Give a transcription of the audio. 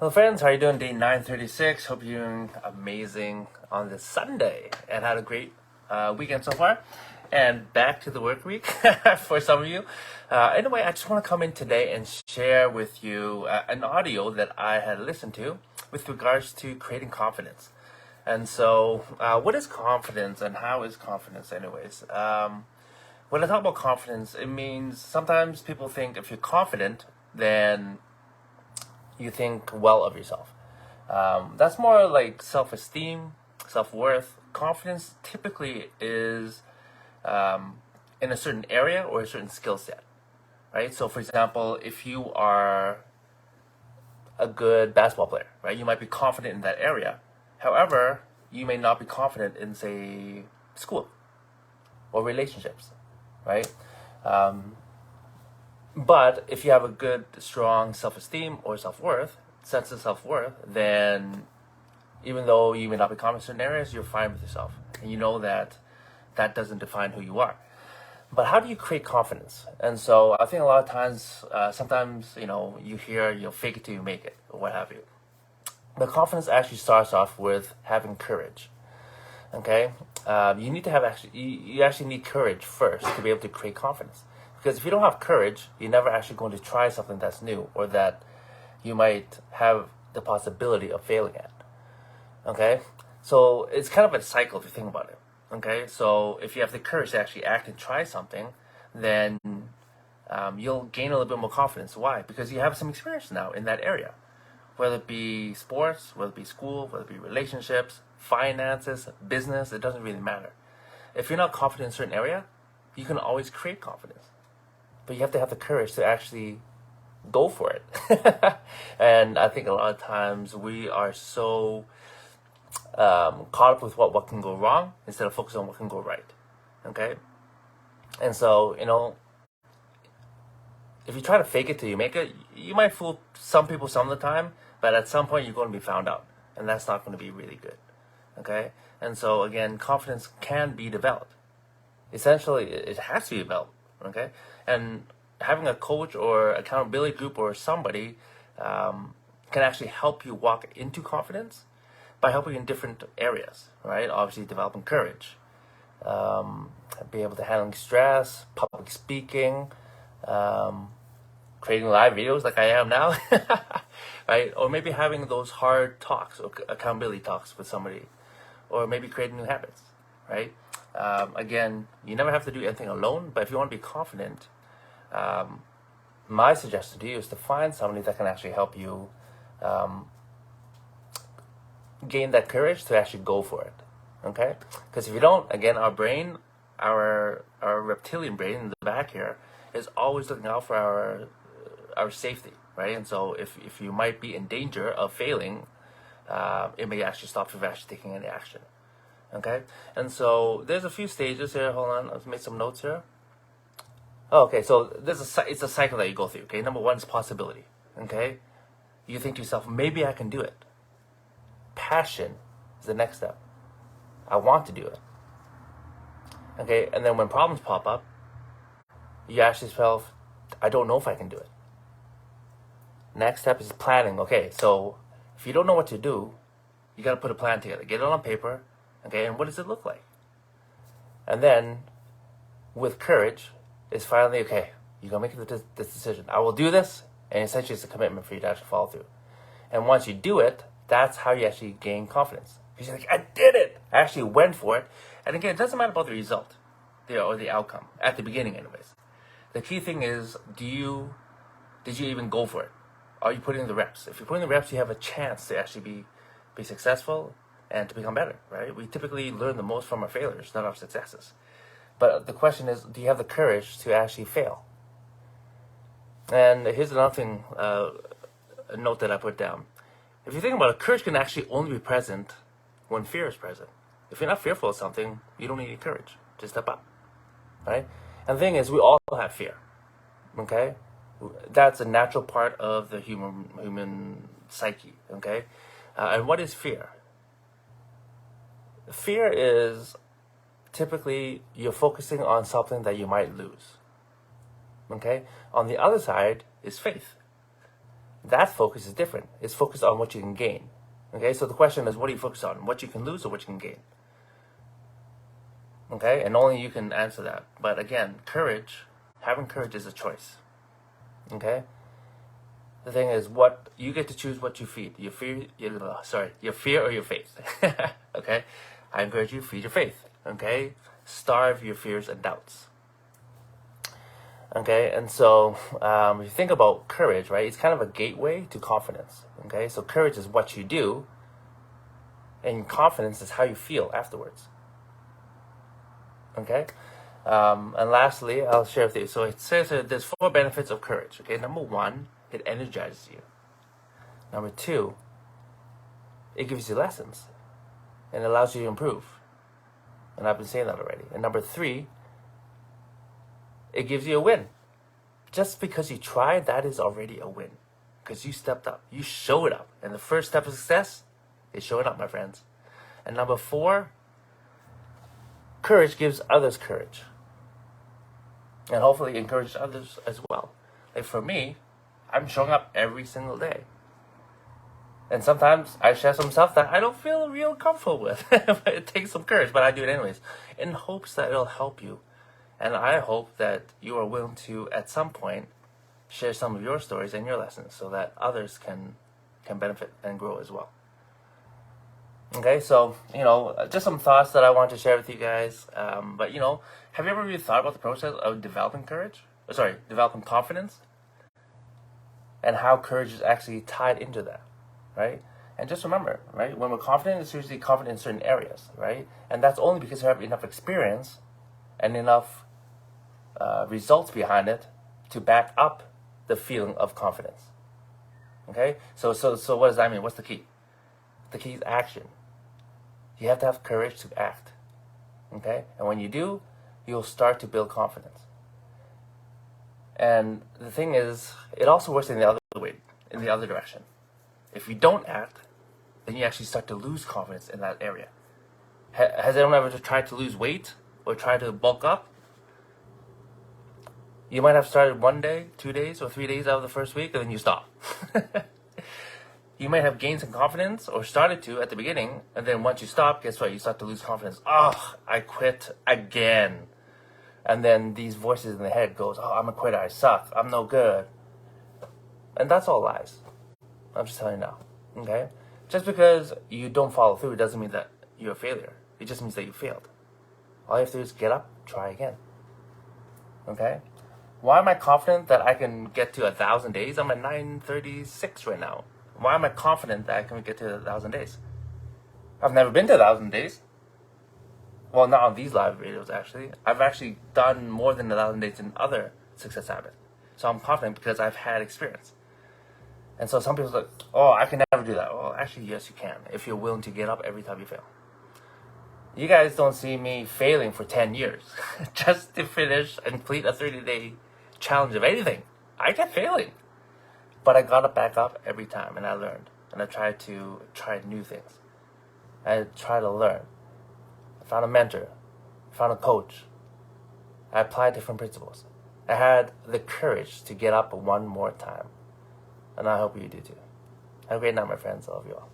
Hello friends, how are you doing? Day 936. Hope you're doing amazing on this Sunday and had a great weekend so far. And back to the work week for some of you. Anyway, I just want to come in today and share with you an audio that I had listened to with regards to creating confidence. And so, what is confidence and how is confidence anyways? When I talk about confidence, it means sometimes people think if you're confident, then you think well of yourself. That's more like self-esteem, self-worth. Confidence typically is in a certain area or a certain skill set, right? So, for example, if you are a good basketball player, right, you might be confident in that area. However, you may not be confident in, say, school or relationships, right? But if you have a good, strong self-esteem or self-worth, sense of self-worth, then even though you may not be confident in certain areas, you're fine with yourself. And you know that that doesn't define who you are. But how do you create confidence? And so I think a lot of times, sometimes, you hear, fake it till you make it, or what have you. But confidence actually starts off with having courage. Okay? You need to have you actually need courage first to be able to create confidence. Because if you don't have courage, you're never actually going to try something that's new or that you might have the possibility of failing at. Okay? So it's kind of a cycle if you think about it. Okay? So if you have the courage to actually act and try something, then you'll gain a little bit more confidence. Why? Because you have some experience now in that area. Whether it be sports, whether it be school, whether it be relationships, finances, business, it doesn't really matter. If you're not confident in a certain area, you can always create confidence. But you have to have the courage to actually go for it. And I think a lot of times we are so caught up with what can go wrong instead of focusing on what can go right. Okay? And so, if you try to fake it till you make it, you might fool some people some of the time, but at some point you're going to be found out. And that's not going to be really good. Okay? And so, again, confidence can be developed. Essentially, it has to be developed. Okay? And having a coach or accountability group or somebody can actually help you walk into confidence by helping you in different areas, right? Obviously, developing courage, be able to handle stress, public speaking, creating live videos like I am now, right? Or maybe having those hard talks or accountability talks with somebody, or maybe creating new habits, right? Again, you never have to do anything alone, but if you want to be confident, my suggestion to you is to find somebody that can actually help you gain that courage to actually go for it. Okay? Because if you don't, again, our brain, our reptilian brain in the back here, is always looking out for our safety, right? And so if you might be in danger of failing, it may actually stop you from actually taking any action. Okay? And so there's a few stages here. Hold on, let's make some notes here. Okay, so it's a cycle that you go through. Okay, number one is possibility. Okay, you think to yourself, maybe I can do it. Passion is the next step. I want to do it. Okay, and then when problems pop up, you ask yourself, I don't know if I can do it. Next step is planning. Okay, so if you don't know what to do, you got to put a plan together. Get it on paper. Okay, and what does it look like? And then, with courage, it's finally, okay, you're going to make this decision. I will do this, and essentially it's a commitment for you to actually follow through. And once you do it, that's how you actually gain confidence. Because you're like, I did it! I actually went for it. And again, it doesn't matter about the result, or the outcome, at the beginning anyways. The key thing is, did you even go for it? Are you putting in the reps? If you're putting in the reps, you have a chance to actually be successful and to become better, right? We typically learn the most from our failures, not our successes. But the question is, do you have the courage to actually fail? And here's another thing, a note that I put down. If you think about it, courage can actually only be present when fear is present. If you're not fearful of something, you don't need any courage. Just step up, right? And the thing is, we all have fear, okay? That's a natural part of the human psyche, okay? And what is fear? Fear is typically you're focusing on something that you might lose. Okay? On the other side is faith. that focus is different. It's focused on what you can gain. Okay, so the question is, what do you focus on? What you can lose or what you can gain? Okay, and only you can answer that. But again, having courage is a choice. Okay, the thing is, what you get to choose what you feed. Your fear or your faith. Okay, I encourage you to feed your faith. Okay, starve your fears and doubts. Okay, and so if you think about courage, right, it's kind of a gateway to confidence. Okay, so courage is what you do, and confidence is how you feel afterwards. Okay, and lastly, I'll share with you. So it says that there's 4 benefits of courage. Okay, number 1, it energizes you. Number 2, it gives you lessons and allows you to improve. And I've been saying that already. And number 3, it gives you a win. Just because you tried, that is already a win. Because you stepped up. You showed up. And the first step of success is showing up, my friends. And number 4, courage gives others courage. And hopefully encourage others as well. Like for me, I'm showing up every single day. And sometimes I share some stuff that I don't feel real comfortable with. It takes some courage, but I do it anyways. In hopes that it'll help you. And I hope that you are willing to, at some point, share some of your stories and your lessons so that others can benefit and grow as well. Okay, so, just some thoughts that I want to share with you guys. But, have you ever really thought about the process of developing developing confidence? And how courage is actually tied into that, right? And just remember, right, when we're confident, it's usually confident in certain areas, right? And that's only because you have enough experience and enough results behind it to back up the feeling of confidence. Okay? So what does that mean? What's the key? The key is action. You have to have courage to act. Okay? And when you do, you'll start to build confidence. And the thing is, it also works in the other direction. If you don't act, then you actually start to lose confidence in that area. Has anyone ever tried to lose weight or tried to bulk up? You might have started 1 day, 2 days, or 3 days out of the first week, and then you stop. You might have gained some confidence or started to at the beginning, and then once you stop, guess what? You start to lose confidence. Oh, I quit again. And then these voices in the head goes, oh, I'm a quitter, I suck, I'm no good. And that's all lies. I'm just telling you now, okay? Just because you don't follow through doesn't mean that you're a failure. It just means that you failed. All you have to do is get up, try again. Okay? Why am I confident that I can get to 1,000 days? I'm at 936 right now. Why am I confident that I can get to 1,000 days? I've never been to 1,000 days. Well, not on these live videos, actually. I've actually done more than 1,000 days in other success habits. So I'm confident because I've had experience. And so some people are like, oh, I can never do that. Well, actually, yes, you can, if you're willing to get up every time you fail. You guys don't see me failing for 10 years just to finish and complete a 30-day challenge of anything. I kept failing. But I got it back up every time, and I learned. And I tried to try new things. I tried to learn. I found a mentor. I found a coach. I applied different principles. I had the courage to get up one more time. And I hope you do too. Have a great night, my friends. I love you all.